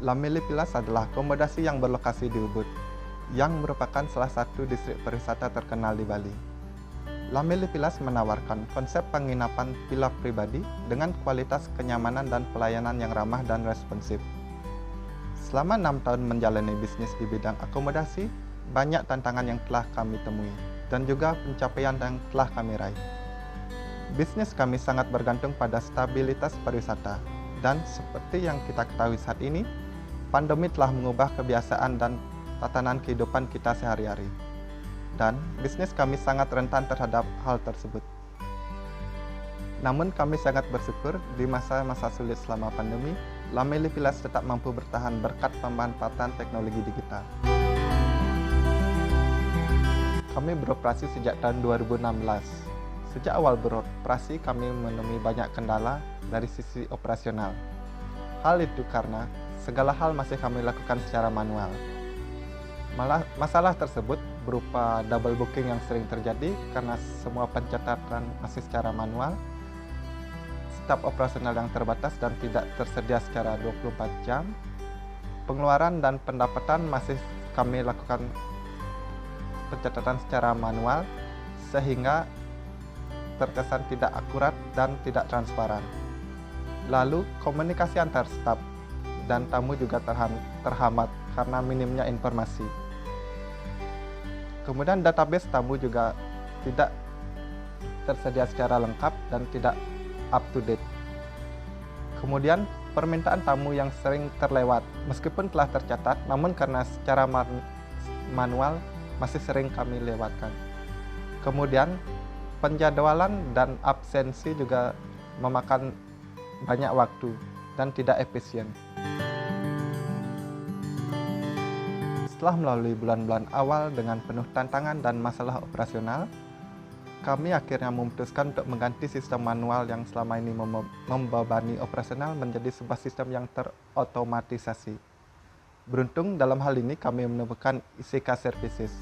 Lameli Pilas adalah akomodasi yang berlokasi di Ubud, yang merupakan salah satu distrik pariwisata terkenal di Bali. Lameli Pilas menawarkan konsep penginapan villa pribadi dengan kualitas kenyamanan dan pelayanan yang ramah dan responsif. Selama 6 tahun menjalani bisnis di bidang akomodasi, banyak tantangan yang telah kami temui dan juga pencapaian yang telah kami raih. Bisnis kami sangat bergantung pada stabilitas pariwisata, dan seperti yang kita ketahui saat ini, pandemi telah mengubah kebiasaan dan tatanan kehidupan kita sehari-hari. Dan bisnis kami sangat rentan terhadap hal tersebut. Namun kami sangat bersyukur di masa-masa sulit selama pandemi, Lameli Pilas tetap mampu bertahan berkat pemanfaatan teknologi digital. Kami beroperasi sejak tahun 2016. Sejak awal beroperasi, kami menemui banyak kendala dari sisi operasional. Hal itu karena segala hal masih kami lakukan secara manual. Masalah tersebut berupa double booking yang sering terjadi karena semua pencatatan masih secara manual, staf operasional yang terbatas dan tidak tersedia secara 24 jam, pengeluaran dan pendapatan masih kami lakukan pencatatan secara manual sehingga terkesan tidak akurat dan tidak transparan. Lalu komunikasi antar staf dan tamu juga terhambat karena minimnya informasi. Kemudian database tamu juga tidak tersedia secara lengkap dan tidak up to date. Kemudian permintaan tamu yang sering terlewat meskipun telah tercatat, namun karena secara manual masih sering kami lewatkan. Kemudian penjadwalan dan absensi juga memakan banyak waktu dan tidak efisien. Setelah melalui bulan-bulan awal dengan penuh tantangan dan masalah operasional, kami akhirnya memutuskan untuk mengganti sistem manual yang selama ini membebani operasional menjadi sebuah sistem yang terotomatisasi. Beruntung dalam hal ini kami menemukan ICK Services.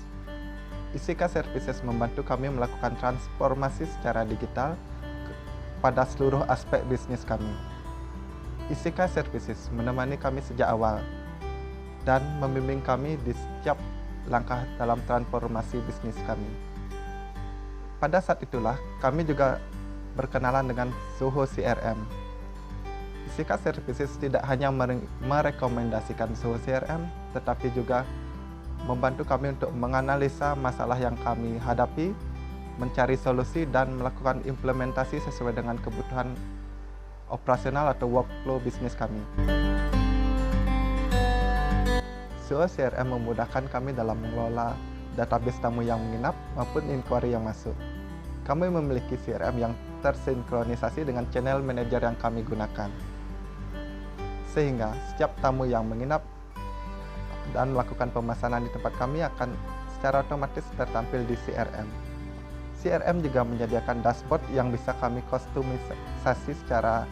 ICK Services membantu kami melakukan transformasi secara digital pada seluruh aspek bisnis kami. ICK Services menemani kami sejak awal dan membimbing kami di setiap langkah dalam transformasi bisnis kami. Pada saat itulah, kami juga berkenalan dengan Zoho CRM. ICK Services tidak hanya merekomendasikan Zoho CRM, tetapi juga membantu kami untuk menganalisa masalah yang kami hadapi, mencari solusi, dan melakukan implementasi sesuai dengan kebutuhan operasional atau workflow bisnis kami. Zoho CRM memudahkan kami dalam mengelola database tamu yang menginap maupun inquiry yang masuk. Kami memiliki CRM yang tersinkronisasi dengan channel manager yang kami gunakan. Sehingga setiap tamu yang menginap dan melakukan pemesanan di tempat kami akan secara otomatis tertampil di CRM. CRM juga menyediakan dashboard yang bisa kami kustomisasi secara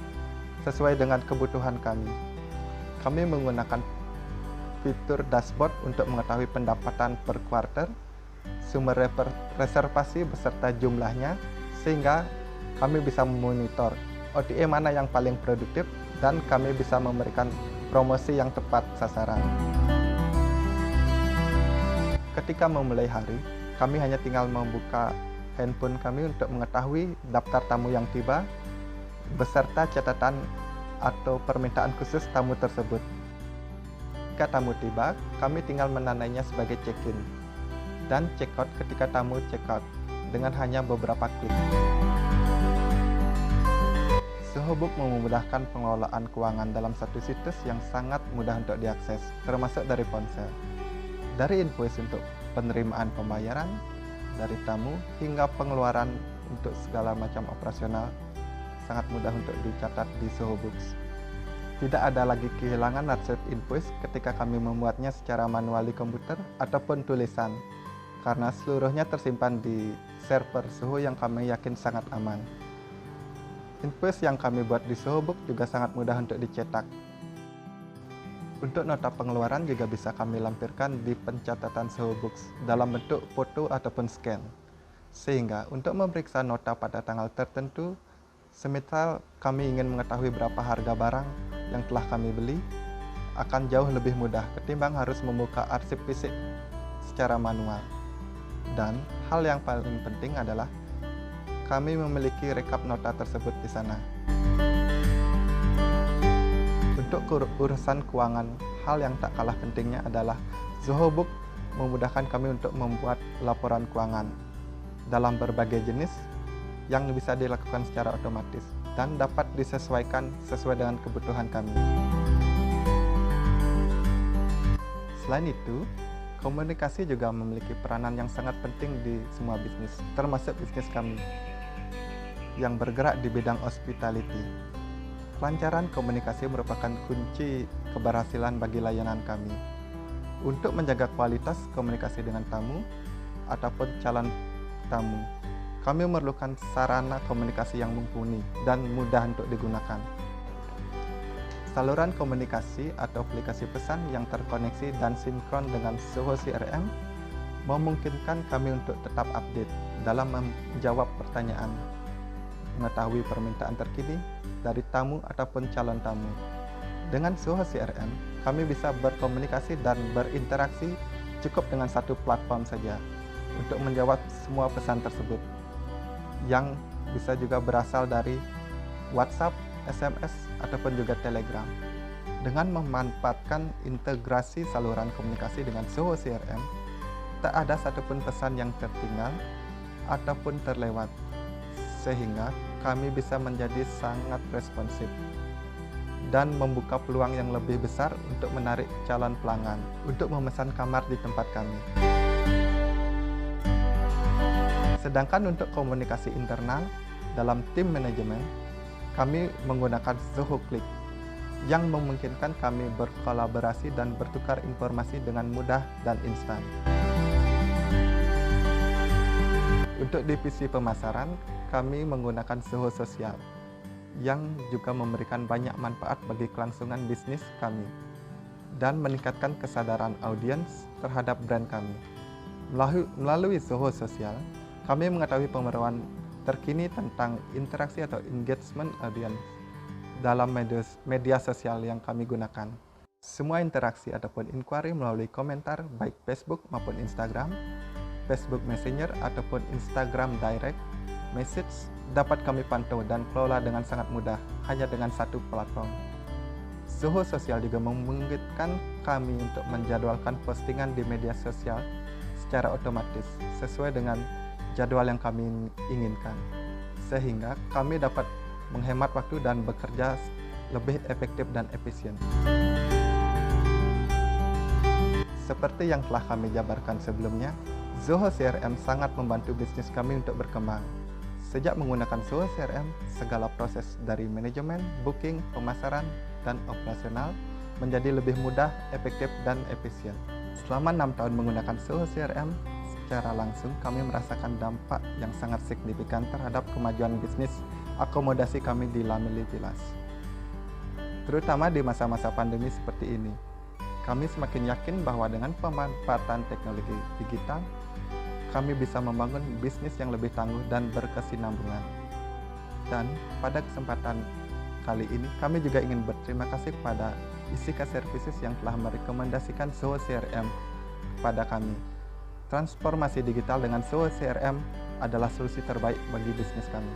sesuai dengan kebutuhan kami. Kami menggunakan fitur dashboard untuk mengetahui pendapatan per kuartal, sumber reservasi beserta jumlahnya, sehingga kami bisa memonitor OTA mana yang paling produktif dan kami bisa memberikan promosi yang tepat sasaran. Ketika memulai hari, kami hanya tinggal membuka handphone kami untuk mengetahui daftar tamu yang tiba beserta catatan atau permintaan khusus tamu tersebut. Ketika tamu tiba, kami tinggal menandainya sebagai check-in dan check-out ketika tamu check-out dengan hanya beberapa klik. Zohobook memudahkan pengelolaan keuangan dalam satu situs yang sangat mudah untuk diakses, termasuk dari ponsel. Dari invoice untuk penerimaan pembayaran dari tamu hingga pengeluaran untuk segala macam operasional sangat mudah untuk dicatat di Zohobooks. Tidak ada lagi kehilangan arsip invoice ketika kami membuatnya secara manual di komputer ataupun tulisan, karena seluruhnya tersimpan di server Zoho yang kami yakin sangat aman. Invoice yang kami buat di Zohobook juga sangat mudah untuk dicetak. Untuk nota pengeluaran juga bisa kami lampirkan di pencatatan Zohobooks dalam bentuk foto ataupun scan. Sehingga untuk memeriksa nota pada tanggal tertentu, semisal kami ingin mengetahui berapa harga barang yang telah kami beli, akan jauh lebih mudah ketimbang harus membuka arsip fisik secara manual. Dan hal yang paling penting adalah kami memiliki rekap nota tersebut di sana. Untuk urusan keuangan, hal yang tak kalah pentingnya adalah Zoho Book memudahkan kami untuk membuat laporan keuangan dalam berbagai jenis yang bisa dilakukan secara otomatis dan dapat disesuaikan sesuai dengan kebutuhan kami. Selain itu, komunikasi juga memiliki peranan yang sangat penting di semua bisnis, termasuk bisnis kami yang bergerak di bidang hospitality. Kelancaran komunikasi merupakan kunci keberhasilan bagi layanan kami. Untuk menjaga kualitas komunikasi dengan tamu ataupun calon tamu, kami memerlukan sarana komunikasi yang mumpuni dan mudah untuk digunakan. Saluran komunikasi atau aplikasi pesan yang terkoneksi dan sinkron dengan Zoho CRM memungkinkan kami untuk tetap update dalam menjawab pertanyaan, mengetahui permintaan terkini dari tamu ataupun calon tamu. Dengan Zoho CRM, kami bisa berkomunikasi dan berinteraksi cukup dengan satu platform saja untuk menjawab semua pesan tersebut, yang bisa juga berasal dari WhatsApp, SMS, ataupun juga Telegram. Dengan memanfaatkan integrasi saluran komunikasi dengan Zoho CRM, tak ada satupun pesan yang tertinggal ataupun terlewat, sehingga kami bisa menjadi sangat responsif dan membuka peluang yang lebih besar untuk menarik calon pelanggan untuk memesan kamar di tempat kami. Sedangkan untuk komunikasi internal dalam tim manajemen, kami menggunakan Zoho Click yang memungkinkan kami berkolaborasi dan bertukar informasi dengan mudah dan instan. Untuk divisi pemasaran, kami menggunakan Zoho Sosial yang juga memberikan banyak manfaat bagi kelangsungan bisnis kami dan meningkatkan kesadaran audiens terhadap brand kami. Melalui Zoho Sosial, kami mengetahui pembaruan terkini tentang interaksi atau engagement audiens dalam media sosial yang kami gunakan. Semua interaksi ataupun inquiry melalui komentar baik Facebook maupun Instagram, Facebook Messenger ataupun Instagram Direct Message dapat kami pantau dan kelola dengan sangat mudah hanya dengan satu platform. Zoho Sosial juga memungkinkan kami untuk menjadwalkan postingan di media sosial secara otomatis sesuai dengan jadwal yang kami inginkan, sehingga kami dapat menghemat waktu dan bekerja lebih efektif dan efisien. Seperti yang telah kami jabarkan sebelumnya, Zoho CRM sangat membantu bisnis kami untuk berkembang. Sejak menggunakan Zoho CRM, segala proses dari manajemen, booking, pemasaran, dan operasional menjadi lebih mudah, efektif, dan efisien. Selama 6 tahun menggunakan Zoho CRM, secara langsung kami merasakan dampak yang sangat signifikan terhadap kemajuan bisnis akomodasi kami di Lameli Villas. Terutama di masa-masa pandemi seperti ini, kami semakin yakin bahwa dengan pemanfaatan teknologi digital, kami bisa membangun bisnis yang lebih tangguh dan berkesinambungan. Dan pada kesempatan kali ini, kami juga ingin berterima kasih kepada Isika Services yang telah merekomendasikan Zoho CRM kepada kami. Transformasi digital dengan Zoho CRM adalah solusi terbaik bagi bisnis kami.